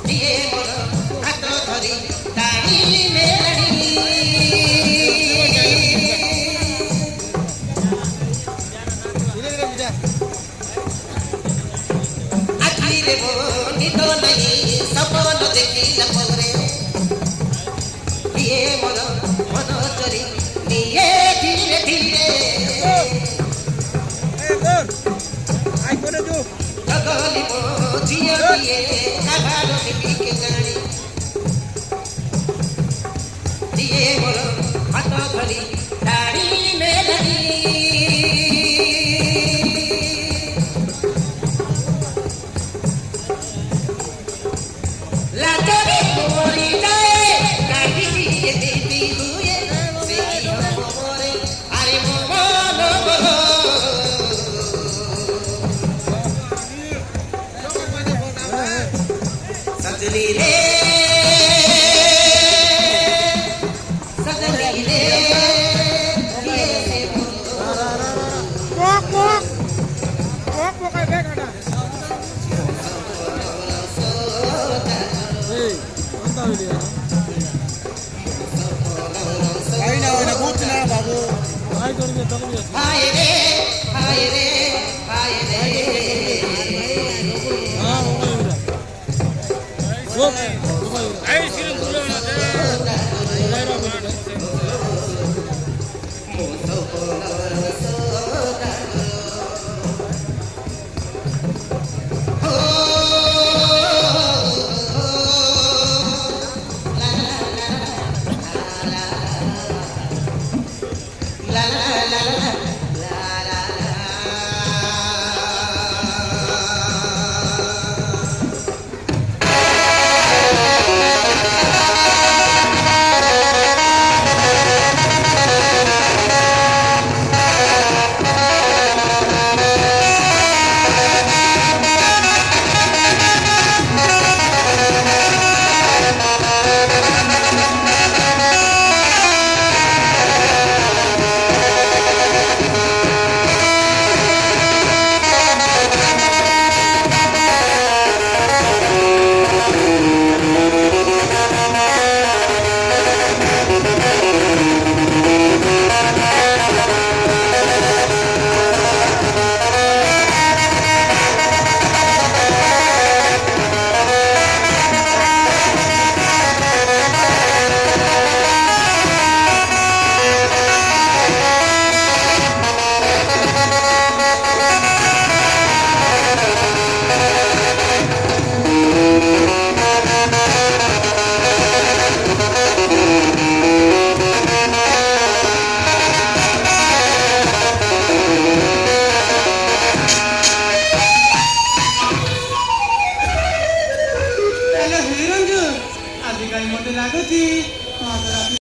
दिए मोर हाथ धरी टाणी मेलाणी आखिरे मो निद नहीं सपन देखिला परे दिए मोर मन चोरी निये धीरे धीरे जगली मो झियो दिए काभार के जानी दिए मोर हाथ धरी टाणी मेलाणी लाजरी मोरी जाए काटी दिए देवी हुए से मोरे अरे मोर बोलो सजनी रे सजनी रे हाय रे हाय रे हाय रे ଆଜିକାଲି ମତେ ଲାଗୁଛି